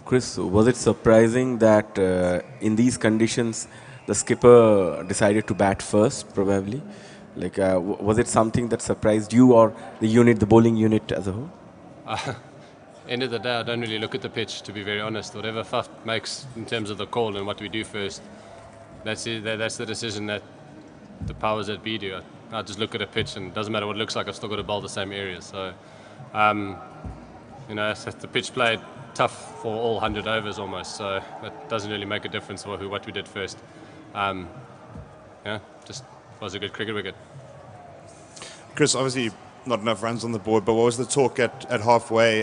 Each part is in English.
Chris, was it surprising that in these conditions the skipper decided to bat first, probably? Like, was it something that surprised you or the unit, the bowling unit as a whole? End of the day, I don't really look at the pitch, to be very honest. Whatever Faf makes in terms of the call and what we do first, that's it, that's the decision that the powers that be do. I just look at a pitch and it doesn't matter what it looks like, I've still got to bowl the same areas. So, the pitch played tough for all 100 overs almost, so that doesn't really make a difference for what we did first. Um, just was a good cricket wicket. Chris, obviously not enough runs on the board, but what was the talk at halfway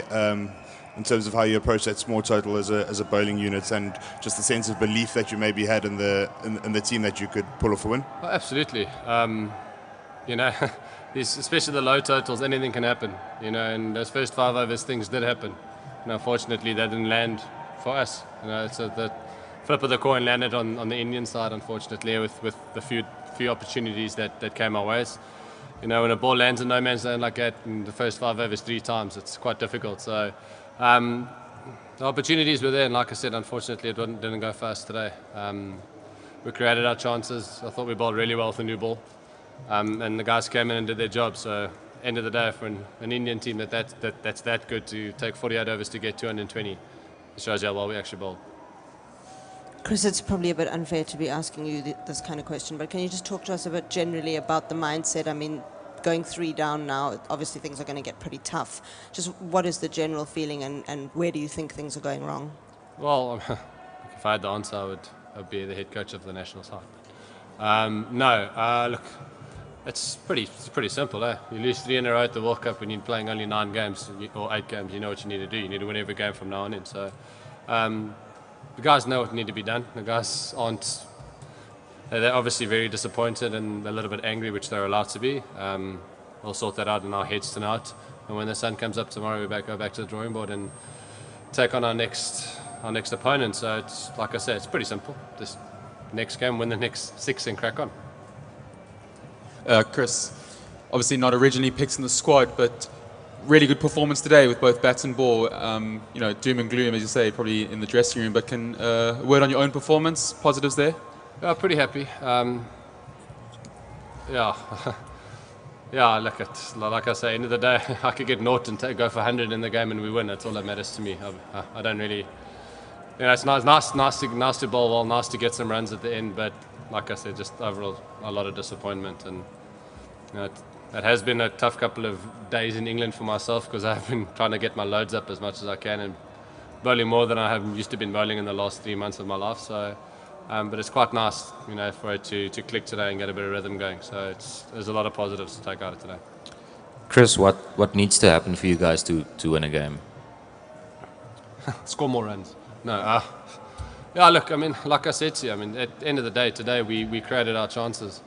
in terms of how you approach that small total as a bowling unit, and just the sense of belief that you maybe had in the team that you could pull off a win? Oh, absolutely. Especially the low totals, anything can happen. And those first 5 overs, things did happen. Unfortunately, that didn't land for us. So the flip of the coin landed on the Indian side, unfortunately, with the few opportunities that came our ways. When a ball lands in no man's land like that in the first 5 overs 3 times, it's quite difficult. So the opportunities were there, and like I said, unfortunately, it didn't go fast today. We created our chances. I thought we bowled really well with the new ball, and the guys came in and did their job. So end of the day, for an Indian team that's that good to take 48 overs to get 220, it shows you how well we actually bowled. Chris, it's probably a bit unfair to be asking you this kind of question, but can you just talk to us a bit generally about the mindset? I mean, going 3 down now, obviously things are going to get pretty tough. Just what is the general feeling, and where do you think things are going wrong? Well, if I had the answer, I'd be the head coach of the national side. Look, it's pretty simple. You lose 3 in a row at the World Cup when you're playing only 9 games or 8 games. You know what you need to do. You need to win every game from now on in. So the guys know what needs to be done. The guys aren't. They're obviously very disappointed and a little bit angry, which they're allowed to be. We'll sort that out in our heads tonight. And when the sun comes up tomorrow, go back to the drawing board and take on our next opponent. So it's like I said, it's pretty simple. Just next game, win the next 6 and crack on. Chris, obviously not originally picked in the squad, but really good performance today with both bats and ball. Doom and gloom, as you say, probably in the dressing room. But can a word on your own performance? Positives there? Yeah, pretty happy. Look, like I say, end of the day, I could get naught and go for 100 in the game and we win. That's all that matters to me. I don't really. It's nice to bowl well, nice to get some runs at the end, but like I said, just overall a lot of disappointment, and it has been a tough couple of days in England for myself because I've been trying to get my loads up as much as I can and bowling more than I have used to been bowling in the last 3 months of my life. So, but it's quite nice, for it to click today and get a bit of rhythm going. So there's a lot of positives to take out of today. Chris, what needs to happen for you guys to win a game? Score more runs. No. Look, I mean, like I said to you, I mean, at the end of the day, today we created our chances.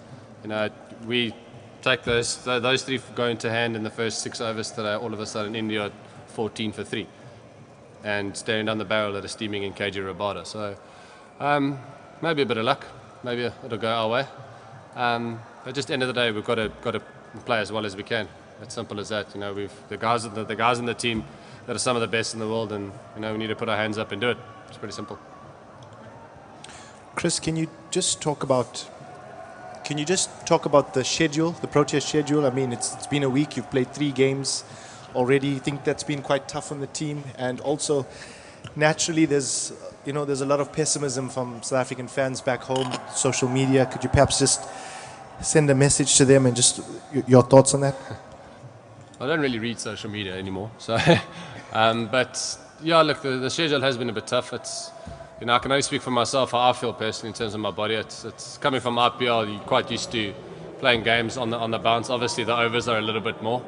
We take those 3 going to hand in the first 6 overs today. All of a sudden, India 14 for 3, and staring down the barrel at a steaming in KG Rabada. So maybe a bit of luck. Maybe it'll go our way. But just end of the day, we've got to play as well as we can. It's simple as that. We've the guys in the team that are some of the best in the world, and we need to put our hands up and do it. It's pretty simple. Chris, can you just talk about the schedule, the Proteas schedule? I mean, it's been a week. You've played 3 games already. You think that's been quite tough on the team, and also naturally there's a lot of pessimism from South African fans back home, social media. Could you perhaps just send a message to them and just your thoughts on that? I don't really read social media anymore, so but look, the schedule has been a bit tough. It's I can only speak for myself, how I feel personally in terms of my body. It's coming from IPL, you're quite used to playing games on the bounce. Obviously, the overs are a little bit more.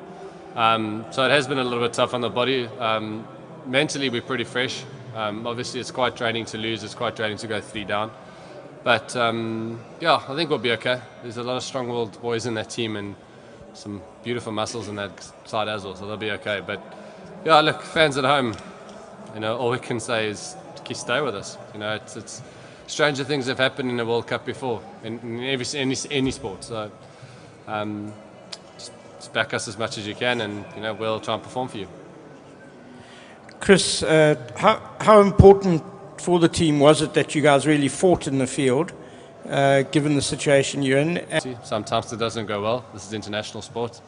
So it has been a little bit tough on the body. Mentally, we're pretty fresh. Obviously, it's quite draining to lose. It's quite draining to go 3 down. But, I think we'll be okay. There's a lot of strong-willed boys in that team and some beautiful muscles in that side as well, so they'll be okay. But, look, fans at home, all we can say is stay with us. It's stranger things have happened in the World Cup before in any sport. So just back us as much as you can, and we'll try and perform for you. Chris, how important for the team was it that you guys really fought in the field, given the situation you're in? Sometimes it doesn't go well. This is international sport.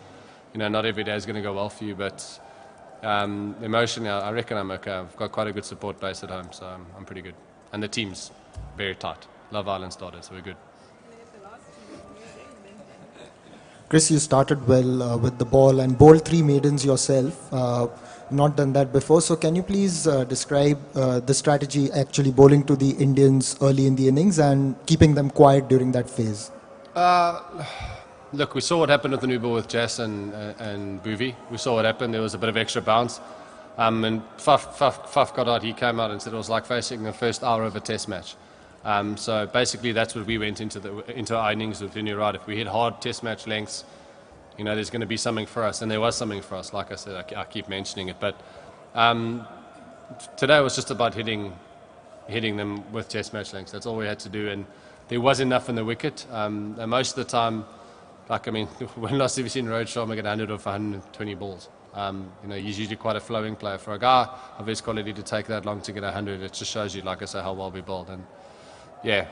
You know, not every day is going to go well for you, but emotionally, I reckon I'm okay. I've got quite a good support base at home, so I'm pretty good. And the team's very tight. Love Island started, so we're good. Chris, you started well with the ball and bowled 3 maidens yourself. Not done that before. So can you please describe the strategy actually bowling to the Indians early in the innings and keeping them quiet during that phase? Look, we saw what happened with the new ball with Jess and Boovie. We saw what happened. There was a bit of extra bounce. And Faf got out. He came out and said it was like facing the first hour of a test match. So basically that's what we went into our innings with. You're right. If we hit hard test match lengths, you know, there's going to be something for us. And there was something for us. Like I said, I keep mentioning it. But today was just about hitting them with test match lengths. That's all we had to do. And there was enough in the wicket. And most of the time, like, I mean, when last have you seen Rohit Sharma get 100 off 120 balls? You know, he's usually quite a flowing player. For a guy of his quality to take that long to get 100, it just shows you, like I say, how well we bowled. And yeah,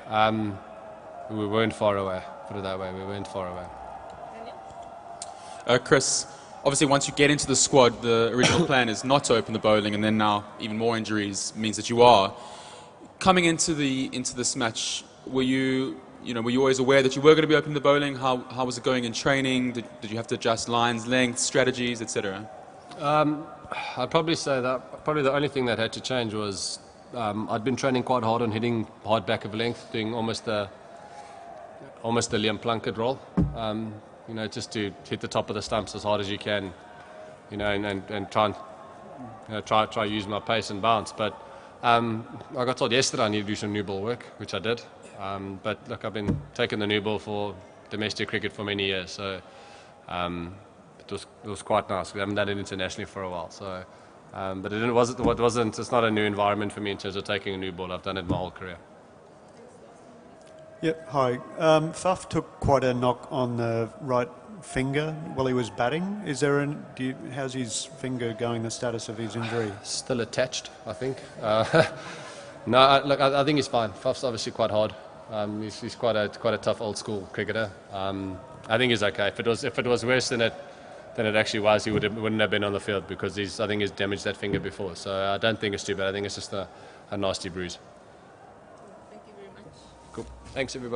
we weren't far away, put it that way. We weren't far away. Chris, obviously once you get into the squad, the original plan is not to open the bowling, and then now even more injuries means that you are. Coming into this match, were you always aware that you were going to be opening the bowling? How was it going in training? Did you have to adjust lines, lengths, strategies, etc.? I'd probably say that probably the only thing that had to change was I'd been training quite hard on hitting hard back of length, doing almost the Liam Plunkett roll. You know, just to hit the top of the stumps as hard as you can, you know, and try use my pace and bounce. But I got told yesterday I need to do some new ball work, which I did. But look, I've been taking the new ball for domestic cricket for many years, so it was quite nice. We haven't done it internationally for a while, so but it's not a new environment for me in terms of taking a new ball. I've done it my whole career. Yep, hi. Faf took quite a knock on the right finger while he was batting. How's his finger going, the status of his injury? Still attached, I think. No, look, I think he's fine. Faf's obviously quite hard. He's quite a tough old school cricketer. I think he's okay. If it was worse than it actually was, he wouldn't have been on the field because I think he's damaged that finger before. So I don't think it's too bad. I think it's just a nasty bruise. Thank you very much. Cool. Thanks, everybody.